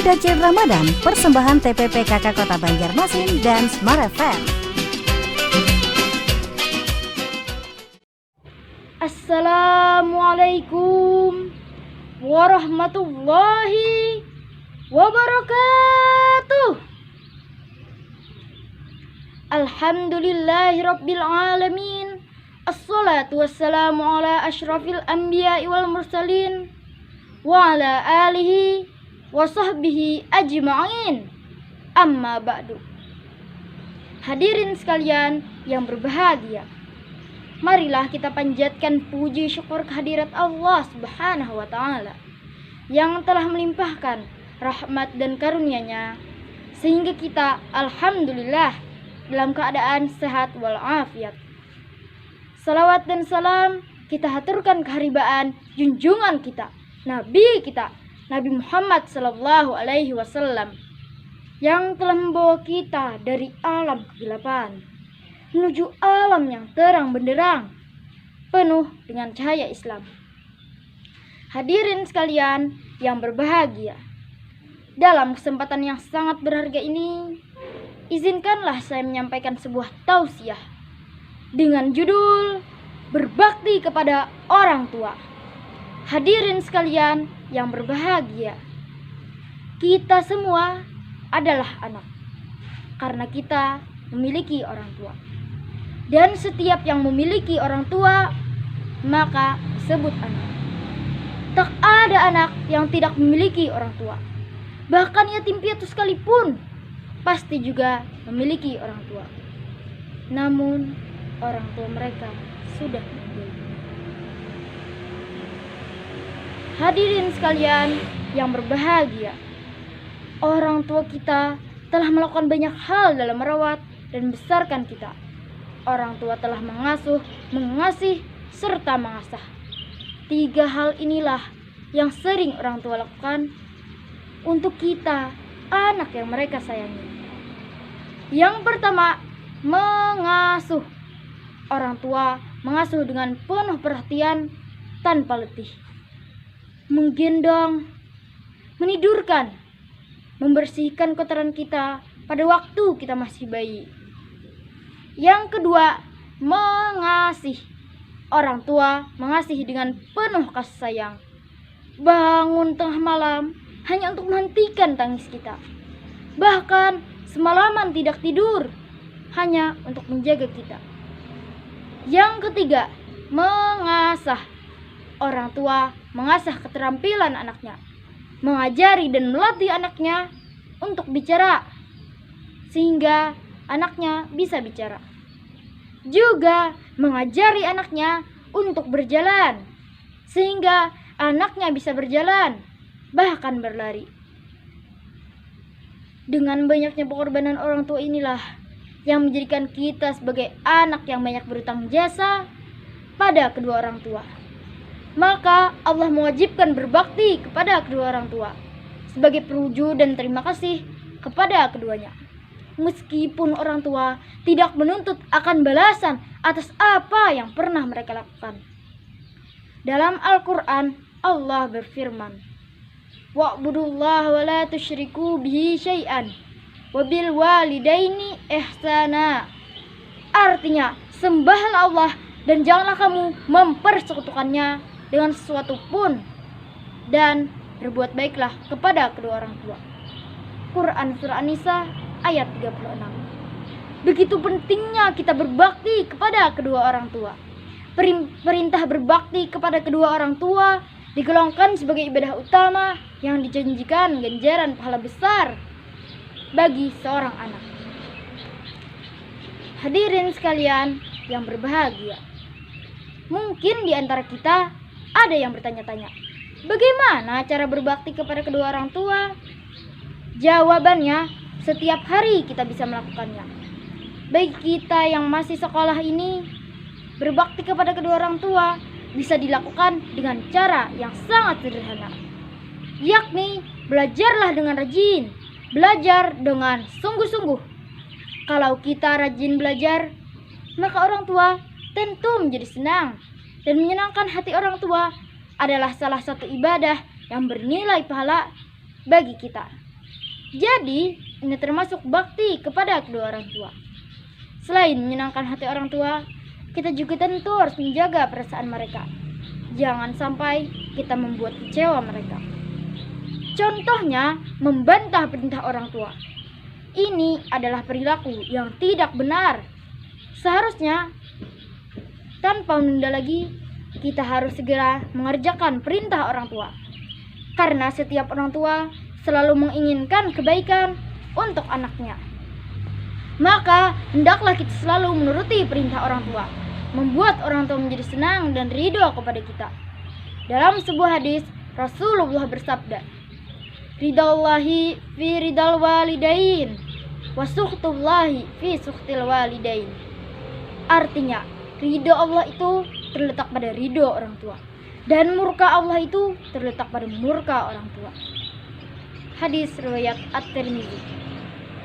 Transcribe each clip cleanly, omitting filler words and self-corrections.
Dacil Ramadan, persembahan TPPKK Kota Banjarmasin dan Smart FM. Assalamualaikum warahmatullahi wabarakatuh. Alhamdulillahirabbil alamin. Assalatu wassalamu ala asyrafil anbiya'i wal mursalin wa ala alihi wa sahbihi ajma'in. Amma ba'du. Hadirin sekalian yang berbahagia, marilah kita panjatkan puji syukur kehadirat Allah Subhanahu wa ta'ala yang telah melimpahkan rahmat dan karunia-Nya sehingga kita alhamdulillah dalam keadaan sehat walafiat. Salawat dan salam kita haturkan keharibaan junjungan kita, Nabi kita, Nabi Muhammad sallallahu alaihi wasallam, yang telah membawa kita dari alam kegelapan menuju alam yang terang benderang, penuh dengan cahaya Islam. Hadirin sekalian yang berbahagia, dalam kesempatan yang sangat berharga ini, izinkanlah saya menyampaikan sebuah tausiah dengan judul Berbakti kepada Orang Tua. Hadirin sekalian yang berbahagia, kita semua adalah anak karena kita memiliki orang tua. Dan setiap yang memiliki orang tua maka disebut anak. Tak ada anak yang tidak memiliki orang tua. Bahkan yatim piatu sekalipun pasti juga memiliki orang tua. Namun orang tua mereka sudah meninggal. Hadirin sekalian yang berbahagia, orang tua kita telah melakukan banyak hal dalam merawat dan membesarkan kita. Orang tua telah mengasuh, mengasihi, serta mengasah. 3 hal inilah yang sering orang tua lakukan untuk kita, anak yang mereka sayangi. Yang pertama, mengasuh. Orang tua mengasuh dengan penuh perhatian tanpa letih. Menggendong, menidurkan, membersihkan kotoran kita pada waktu kita masih bayi. Yang kedua, mengasihi. Orang tua mengasihi dengan penuh kasih sayang. Bangun tengah malam hanya untuk menghentikan tangis kita. Bahkan semalaman tidak tidur hanya untuk menjaga kita. Yang ketiga, mengasah. Orang tua mengasah keterampilan anaknya, mengajari dan melatih anaknya untuk bicara sehingga anaknya bisa bicara. Juga mengajari anaknya untuk berjalan sehingga anaknya bisa berjalan, bahkan berlari. Dengan banyaknya pengorbanan orang tua inilah yang menjadikan kita sebagai anak yang banyak berutang jasa pada kedua orang tua. Maka Allah mewajibkan berbakti kepada kedua orang tua sebagai perwujudan dan terima kasih kepada keduanya. Meskipun orang tua tidak menuntut akan balasan atas apa yang pernah mereka lakukan. Dalam Al-Quran Allah berfirman, wa'budullaha wa la tusyriku bihi syai'an wabil walidaini ihsana. Artinya, sembahlah Allah dan janganlah kamu mempersekutukannya dengan sesuatu pun, dan berbuat baiklah kepada kedua orang tua. Quran Surah An-Nisa ayat 36. Begitu pentingnya kita berbakti kepada kedua orang tua. Perintah berbakti kepada kedua orang tua digolongkan sebagai ibadah utama yang dijanjikan ganjaran pahala besar bagi seorang anak. Hadirin sekalian yang berbahagia, mungkin di antara kita ada yang bertanya-tanya, bagaimana cara berbakti kepada kedua orang tua? Jawabannya, setiap hari kita bisa melakukannya. Bagi kita yang masih sekolah ini, berbakti kepada kedua orang tua bisa dilakukan dengan cara yang sangat sederhana, yakni belajarlah dengan rajin, belajar dengan sungguh-sungguh. Kalau kita rajin belajar, maka orang tua tentu menjadi senang, dan menyenangkan hati orang tua adalah salah satu ibadah yang bernilai pahala bagi kita. Jadi, ini termasuk bakti kepada kedua orang tua. Selain menyenangkan hati orang tua, kita juga tentu harus menjaga perasaan mereka. Jangan sampai kita membuat kecewa mereka. Contohnya, membantah perintah orang tua. Ini adalah perilaku yang tidak benar. Seharusnya, tanpa menunda lagi, kita harus segera mengerjakan perintah orang tua. Karena setiap orang tua selalu menginginkan kebaikan untuk anaknya. Maka, hendaklah kita selalu menuruti perintah orang tua, membuat orang tua menjadi senang dan ridho kepada kita. Dalam sebuah hadis, Rasulullah bersabda, "Ridallahi fi ridal walidain, wa sukhtullahi fi sukhtil walidain." Artinya, ridho Allah itu terletak pada ridho orang tua, dan murka Allah itu terletak pada murka orang tua. Hadis riwayat At-Tirmidzi.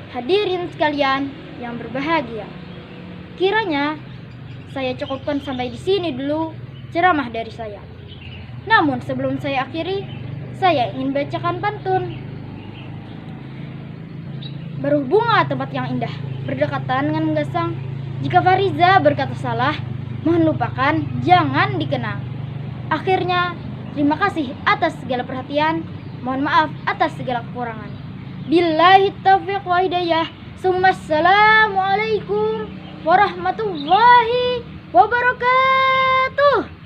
Hadirin sekalian yang berbahagia, kiranya saya cukupkan sampai di sini dulu ceramah dari saya. Namun sebelum saya akhiri, saya ingin bacakan pantun. Berhubungan tempat yang indah, berdekatan dengan menggasang. Jika Fariza berkata salah, mohon lupakan, jangan dikenang. Akhirnya, terima kasih atas segala perhatian. Mohon maaf atas segala kekurangan. Billahi taufiq wa hidayah. Assalamualaikum warahmatullahi wabarakatuh.